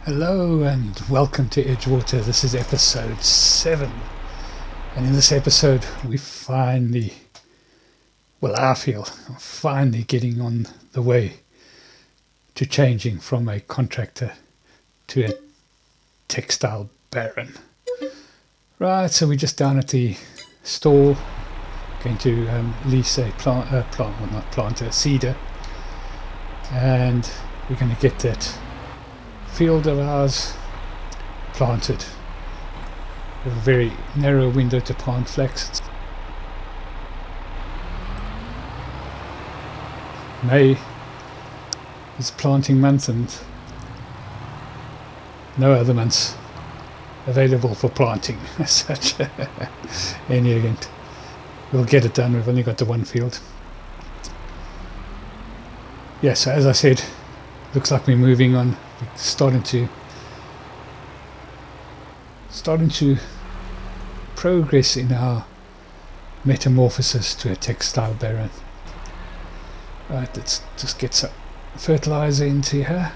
Hello and welcome to Edgewater. This is episode 7, and in this episode we finally, I feel finally getting on the way to changing from a contractor to a textile baron. Right, so we're just down at the store, going to lease a a cedar, and we're going to get that field of ours planted. We have a very narrow window to plant flax. May is planting month and no other months available for planting as such. In any event, we'll get it done. We've only got the one field. Yes, so as I said, looks like we're moving on. We're starting to progress in our metamorphosis to a textile baron. Right, let's just get some fertilizer into here.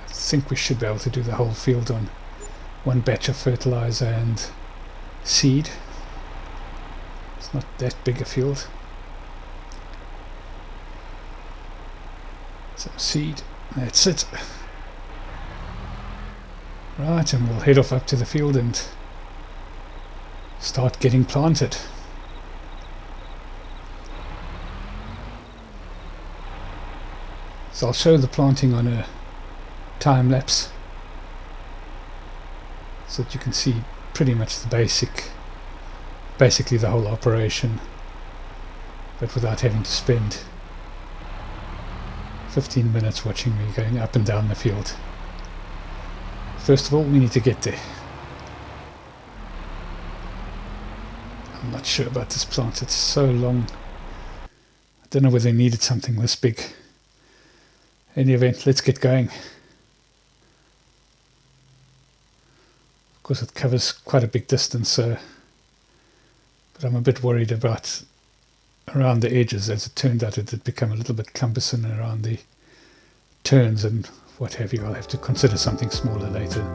I think we should be able to do the whole field on one batch of fertilizer and seed. It's not that big a field. Some seed, that's it. Right, and we'll head off up to the field and start getting planted. So I'll show the planting on a time lapse so that you can see pretty much the basically the whole operation, but without having to spend 15 minutes watching me going up and down the field. First of all, we need to get there. I'm not sure about this plant, it's so long. I don't know whether they needed something this big. In any event, let's get going. Of course it covers quite a big distance, but I'm a bit worried about around the edges. As it turned out, it had become a little bit cumbersome around the turns and what have you. I'll have to consider something smaller later.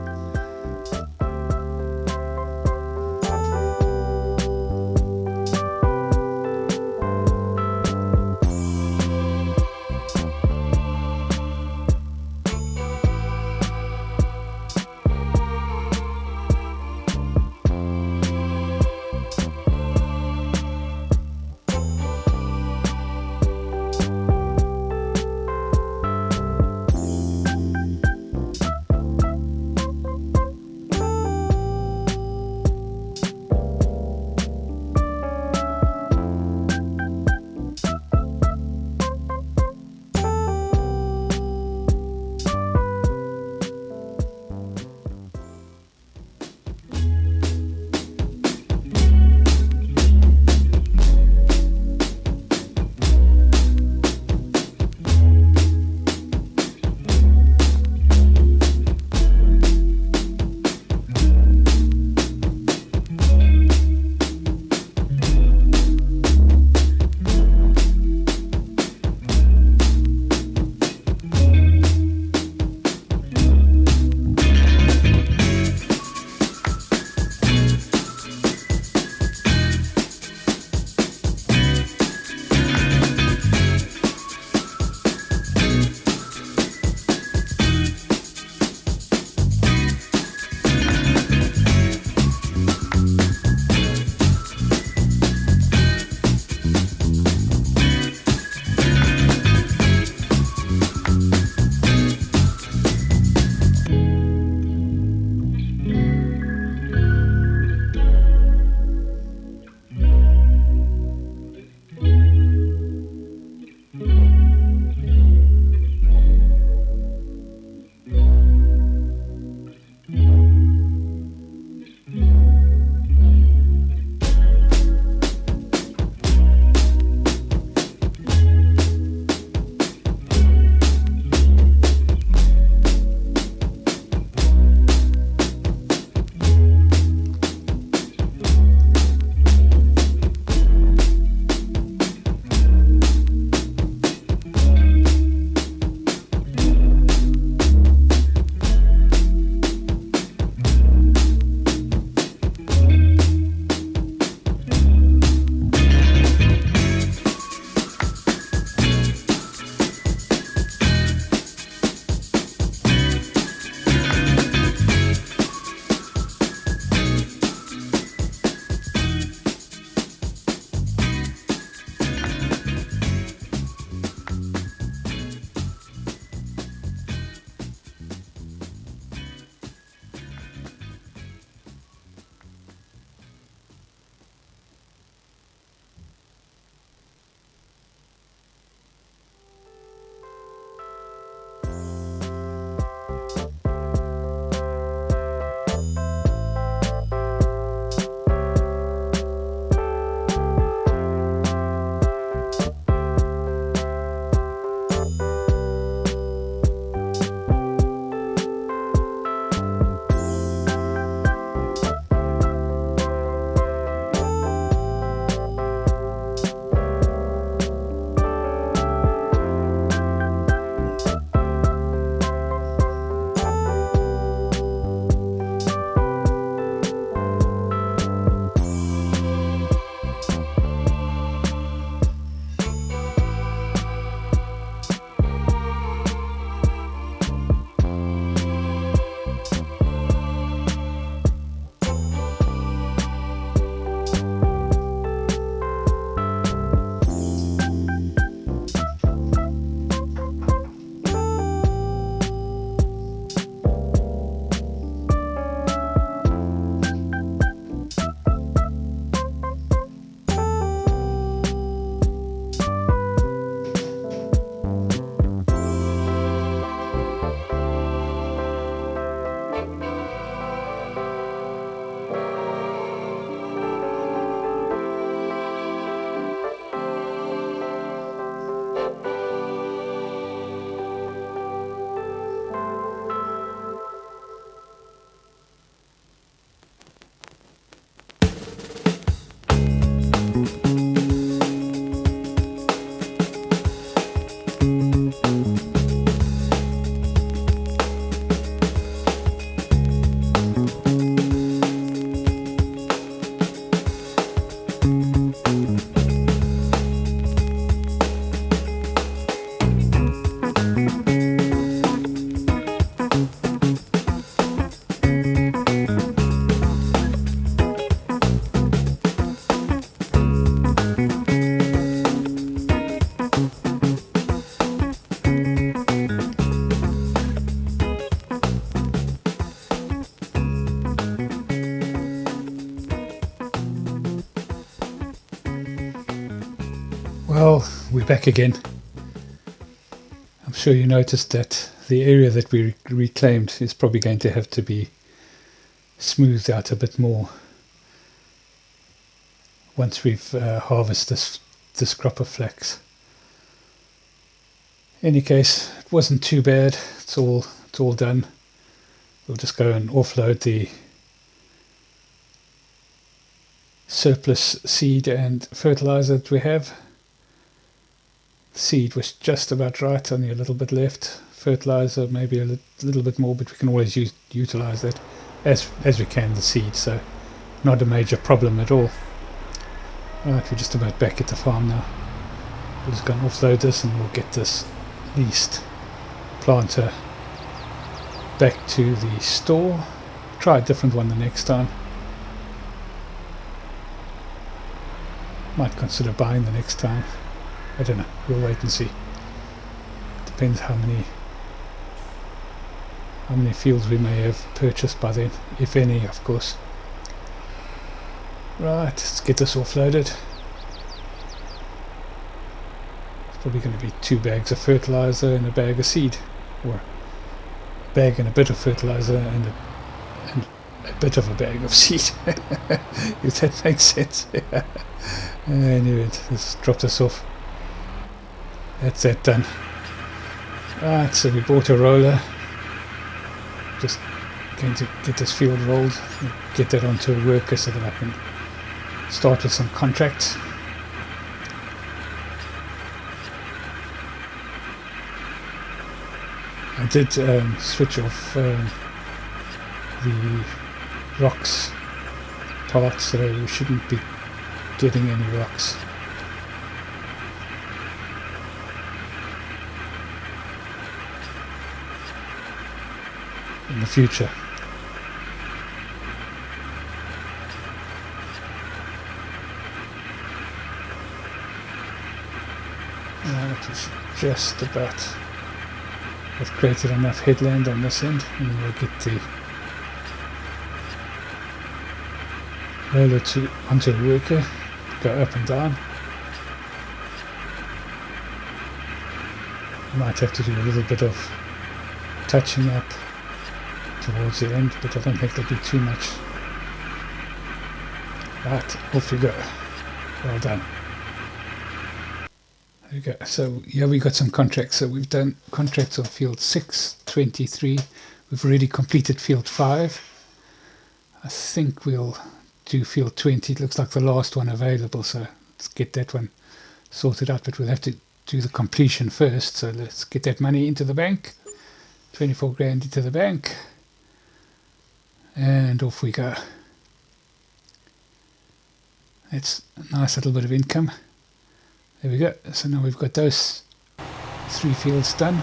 Well, we're back again. I'm sure you noticed that the area that we reclaimed is probably going to have to be smoothed out a bit more once we've harvested this crop of flax. In any case, it wasn't too bad. It's all done. We'll just go and offload the surplus seed and fertilizer that we have. Seed was just about right, only a little bit left. Fertilizer maybe a little bit more, but we can always utilize that as we can the seed, so not a major problem at all. Right, we're just about back at the farm now. We're just going to offload this and we'll get this leased planter back to the store. Try a different one the next time. Might consider buying the next time. I don't know, we'll wait and see. Depends how many fields we may have purchased by then, if any, of course. Right, let's get this offloaded. It's probably going to be 2 bags of fertilizer and a bag of seed, or a bag and a bit of fertilizer and a bit of a bag of seed, if that makes sense. Anyway, let's drop this off. That's that done. Right, so we bought a roller. Just going to get this field rolled and get that onto a worker so that I can start with some contracts. I did switch off the rocks part, so we shouldn't be getting any rocks. In the future. That is just about, I've created enough headland on this end, and then we'll get the roller onto the worker, go up and down. Might have to do a little bit of touching up towards the end, but I don't think there'll be too much. Right, off we go. Well done. There we go. So yeah, we got some contracts. So we've done contracts on field 6, 23. We've already completed field 5. I think we'll do field 20. It looks like the last one available, so let's get that one sorted out, but we'll have to do the completion first. So let's get that money into the bank. 24 grand into the bank. And off we go. It's a nice little bit of income. There we go. So now we've got those 3 fields done.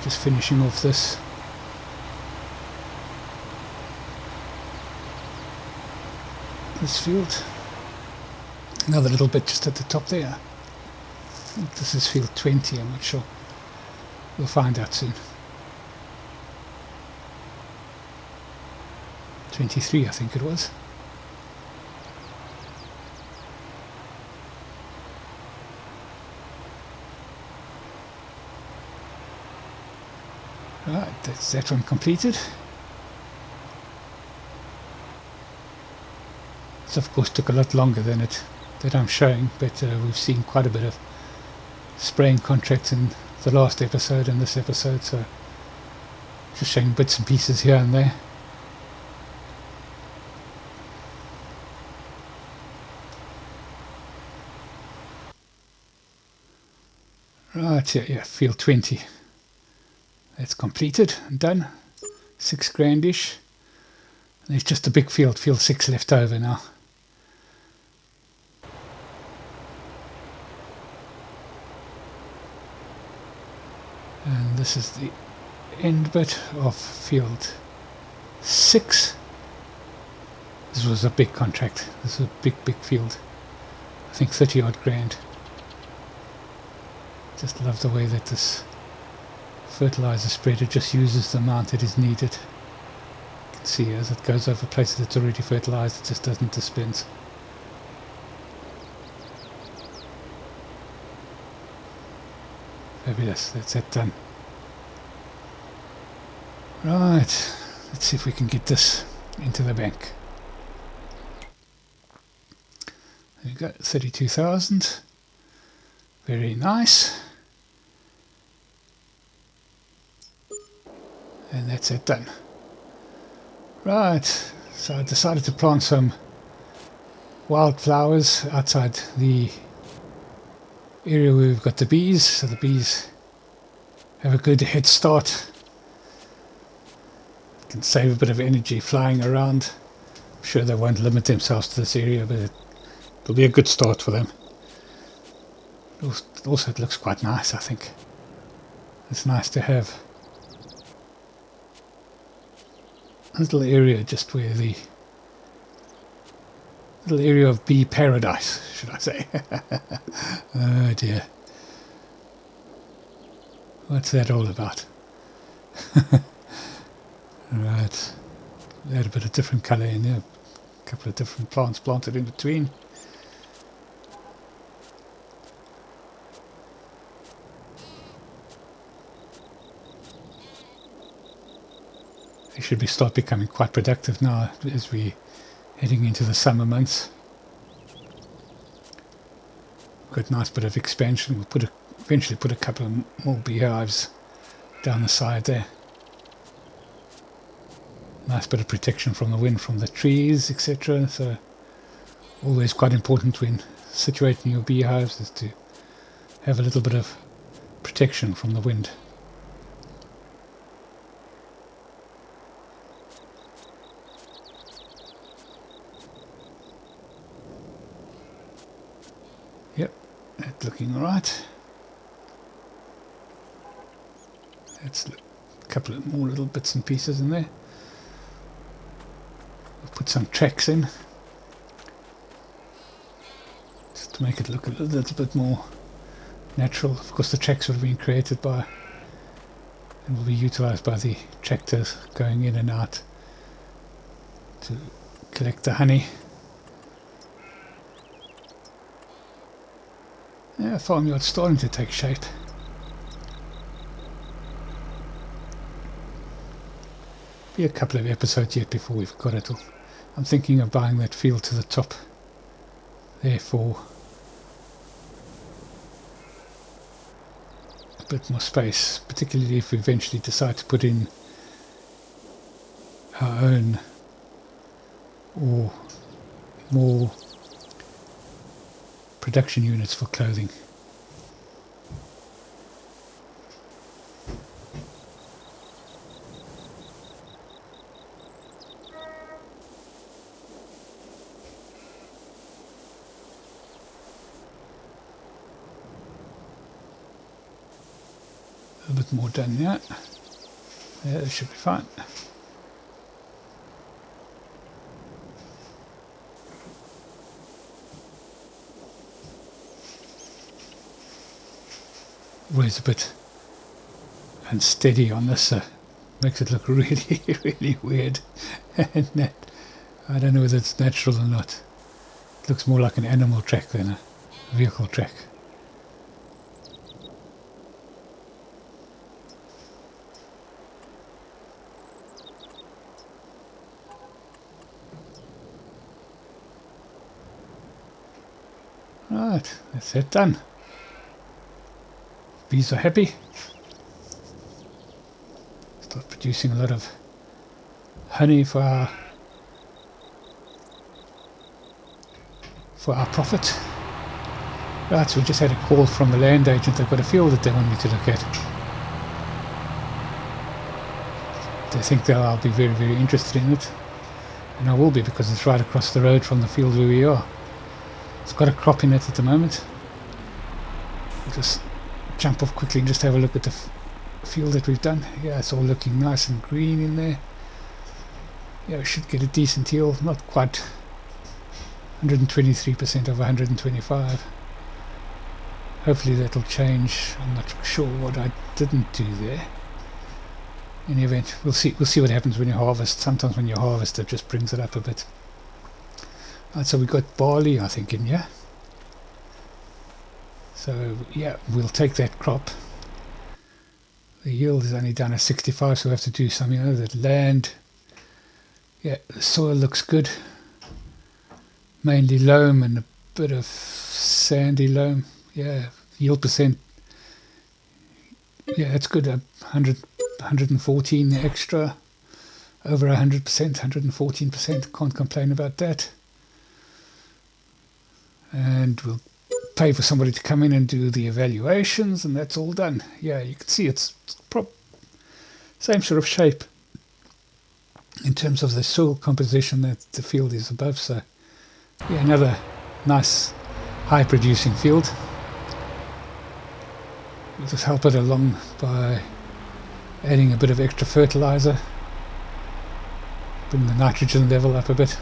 Just finishing off this field. Another little bit just at the top there. I think this is field 20, I'm not sure. We'll find out soon. 23, I think it was. Right, that's that one completed. This of course took a lot longer than that I'm showing, but we've seen quite a bit of spraying contracts in the last episode and this episode, so just showing bits and pieces here and there. Right, yeah, field 20. That's completed and done. 6 grandish. There's just a big field 6 left over now. And this is the end bit of field 6. This was a big contract. This is a big field. I think 30 odd grand. Just love the way that this fertilizer spreader just uses the amount that is needed. You can see as it goes over places that's already fertilized, it just doesn't dispense. Fabulous, that's that done. Right, let's see if we can get this into the bank. There we go, 32,000. Very nice. And that's it done. Right, so I decided to plant some wildflowers outside the area where we've got the bees, so the bees have a good head start. Can save a bit of energy flying around. I'm sure they won't limit themselves to this area, but it'll be a good start for them. Also, it looks quite nice, I think. It's nice to have a little area just where the little area of bee paradise, should I say. Oh dear. What's that all about? Right. Add a bit of different colour in there. A couple of different plants planted in between. They should start becoming quite productive now as we're heading into the summer months. Got a nice bit of expansion. We'll eventually put a couple of more beehives down the side there. Nice bit of protection from the wind from the trees, etc. So always quite important when situating your beehives is to have a little bit of protection from the wind. Yep, that's looking alright. That's a couple of more little bits and pieces in there. We'll put some tracks in just to make it look a little bit more natural. Of course, the tracks would have been created by and will be utilized by the tractors going in and out to collect the honey. Yeah, farmyard's starting to take shape. Be a couple of episodes yet before we've got it all. I'm thinking of buying that field to the top there for a bit more space, particularly if we eventually decide to put in our own or more production units for clothing. A bit more done yet. Yeah, that should be fine. Always a bit unsteady on this, makes it look really, really weird. And that, I don't know whether it's natural or not. It looks more like an animal track than a vehicle track. Right, that's it done. Bees are happy. Start producing a lot of honey for our profit. Right, so we just had a call from the land agent. They've got a field that they want me to look at. They think that I'll be very, very interested in it. And I will be, because it's right across the road from the field where we are. It's got a crop in it at the moment. I'll just jump off quickly and just have a look at the field that we've done. Yeah, it's all looking nice and green in there. Yeah, we should get a decent yield. Not quite 123% of 125. Hopefully that'll change. I'm not sure what I didn't do there. In the event, we'll see what happens when you harvest. Sometimes when you harvest, it just brings it up a bit. Right, so we got barley, I think, in here. So yeah, we'll take that crop The yield is only down at 65, so we have to do something. The land, yeah, the soil looks good. Mainly loam and a bit of sandy loam. Yeah, yield percent, yeah, it's good. 114 extra, over 100%, 114%. Can't complain about that. And we'll pay for somebody to come in and do the evaluations, and that's all done. Yeah, you can see it's same sort of shape in terms of the soil composition that the field is above. So yeah, another nice high producing field. We'll just help it along by adding a bit of extra fertilizer, bring the nitrogen level up a bit.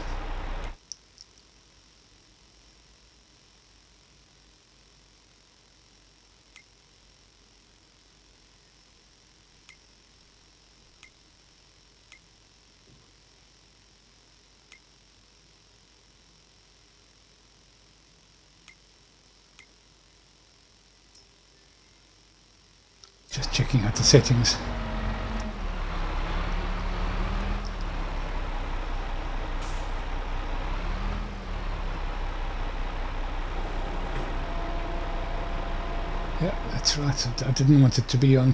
Just checking out the settings. Yeah, that's right. I didn't want it to be on.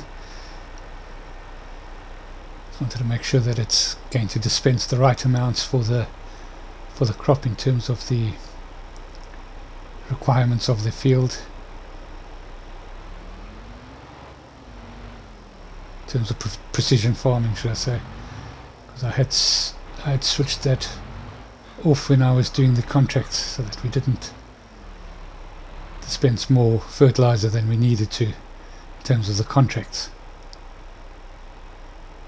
Just wanted to make sure that it's going to dispense the right amounts for the crop in terms of the requirements of the field. In terms of precision farming, should I say, because I had switched that off when I was doing the contracts so that we didn't dispense more fertilizer than we needed to in terms of the contracts.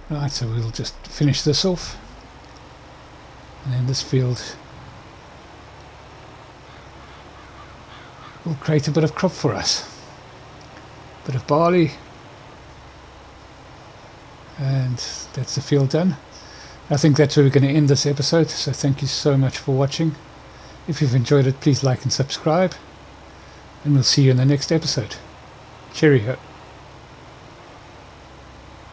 Right, so we'll just finish this off, and then this field will create a bit of crop for us. A bit of barley, and that's the field done. I think that's where we're going to end this episode, so thank you so much for watching. If you've enjoyed it, please like and subscribe, and we'll see you in the next episode. Cheerio.